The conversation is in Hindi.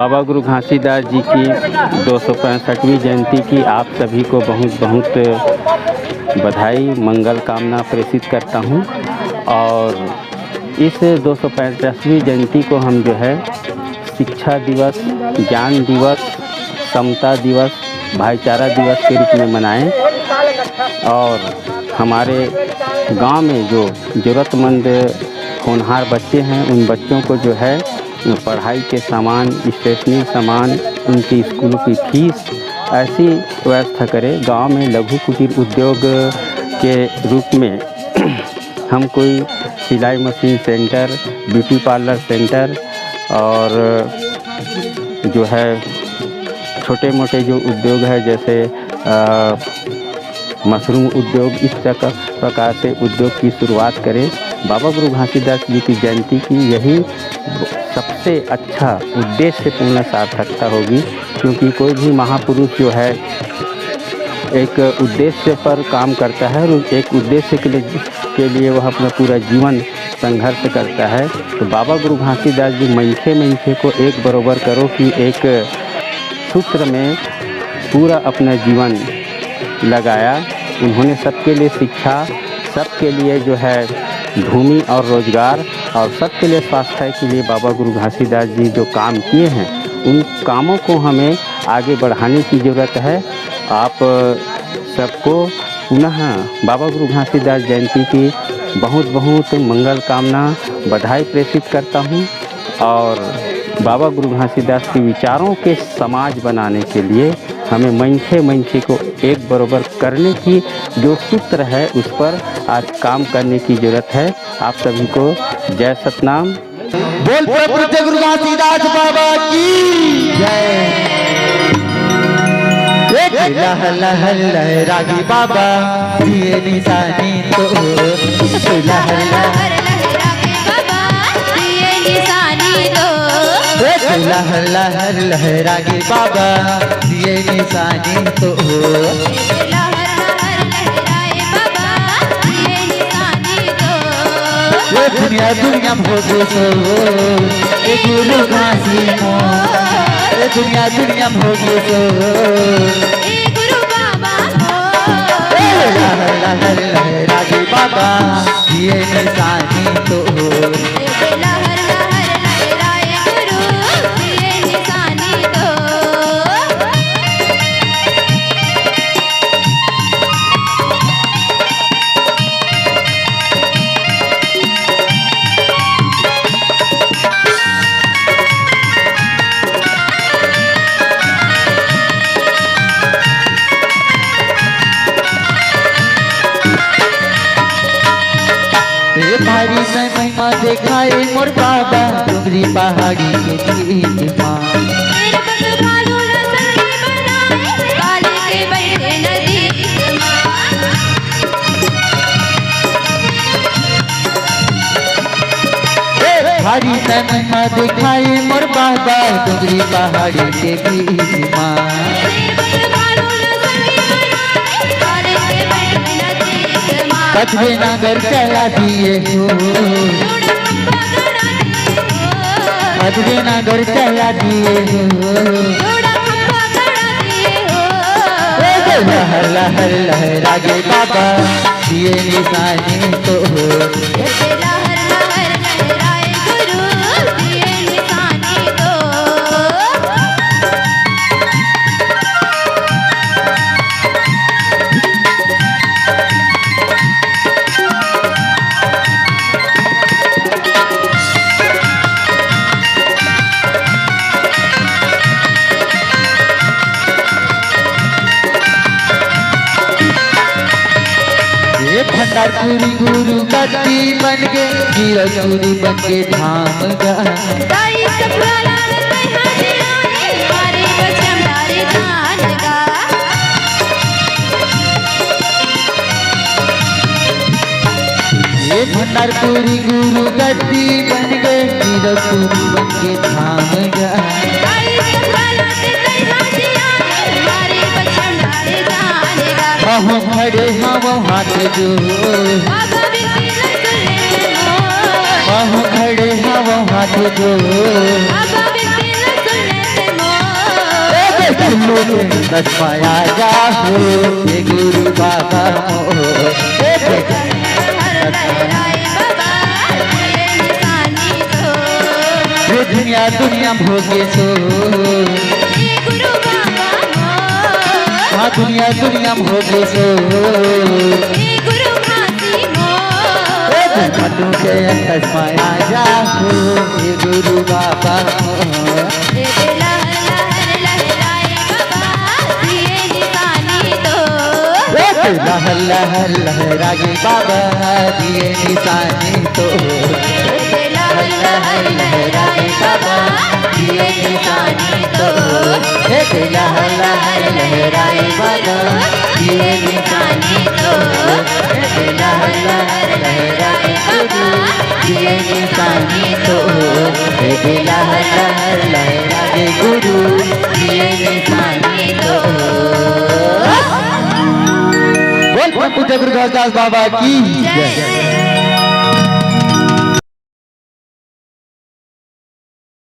बाबा गुरु घासीदास जी की 265वीं जयंती की आप सभी को बहुत बहुत बधाई मंगल कामना प्रेषित करता हूं। और इस 265वीं जयंती को हम जो है शिक्षा दिवस, ज्ञान दिवस, समता दिवस, भाईचारा दिवस के रूप में मनाएं। और हमारे गांव में जो ज़रूरतमंद होनहार बच्चे हैं उन बच्चों को जो है पढ़ाई के सामान, स्टेशनरी सामान, उनकी स्कूलों की फीस ऐसी व्यवस्था करें। गांव में लघु कुटीर उद्योग के रूप में हम कोई सिलाई machine centre, beauty parlour centre और जो है छोटे मोटे जो उद्योग है जैसे मशरूम उद्योग, इस प्रकार से उद्योग की शुरुआत करें। बाबा गुरु घासीदास जी की जयंती की यही सबसे अच्छा उद्देश्य पूर्ण सार्थकता होगी, क्योंकि कोई भी महापुरुष जो है एक उद्देश्य पर काम करता है और एक उद्देश्य के लिए वह अपना पूरा जीवन संघर्ष करता है। तो बाबा गुरु घासीदास जी मनखे को एक बरोबर करो कि एक सूत्र में पूरा अपना जीवन लगाया। उन्होंने सबके लिए शिक्षा, सबके लिए जो है भूमि और रोजगार और सबके लिए स्वास्थ्य के लिए बाबा गुरु घासीदास जी जो काम किए हैं उन कामों को हमें आगे बढ़ाने की ज़रूरत है। आप सबको पुनः बाबा गुरु घासीदास जयंती की बहुत बहुत मंगल कामना बधाई प्रेषित करता हूं। और बाबा गुरु घासीदास के विचारों के समाज बनाने के लिए हमें मनखे को एक बरोबर करने की जो सूत्र है उस पर आज काम करने की जरूरत है। आप सभी को जय सतनाम। बोल प्रभु गुरु घासीदास बाबा की जय। लहर लहर लहरागी बाबा दिए निशानी तो लहर लहर लहरागी बाबा दिए निशानी तो लहर लहर लहरागी बाबा दिए निशानी तो दुनिया दुनिया भोगे सो ए गुरु घासी मो, दुनिया दुनिया भोगे सो ए गुरु बाबा मो। लहर लहर लहरागी बाबा दिए निशानी तो लहर लहर लहराए गुरु दिए निशानी तो। भारी से महिमा देखाए मोर बाबा डुंगरी पहाड़ी के बीच माँ। भारी से महिमा देखाए मोर बाबा डुंगरी पहाड़ी के बीच माँ। कछुए नगर चला दिए हो, कछुए नगर चला दिए हो। लहर लहर लहरागे बाबा दिए निशानी तो लहर लहर लहराए गुरु दिए निशानी तो। भंडारपुरी गुरु गद्दी बन के गिरचूरी बन के धाम गा। ये भंडारपुरी गुरु गद्दी बन के गिरचूरी बन के धाम गा। हम खड़े हम हाथ जो, हम खड़े हम हाथ जो। लोगे लक्ष्मया जाओ ये गुरु बाबा मोर ये दुनिया दुनिया भोगे सो हाँ दुनिया दुनिया भोगे सो मधु के लक्ष्मया जाओ ये गुरु बाबा मोर लहर लहर लहराए बाबा दिए निशानी तो लहर लहर लहराए बाबा दिए निशानी तो लहर लहर लहराए बाबा दिए निशानी तो लहर लहर लहराए बाबा दिए निशानी तो लहर लहर लहराए गुरु दिए निशानी तो पूज्य गुरु दास बाबा की जय।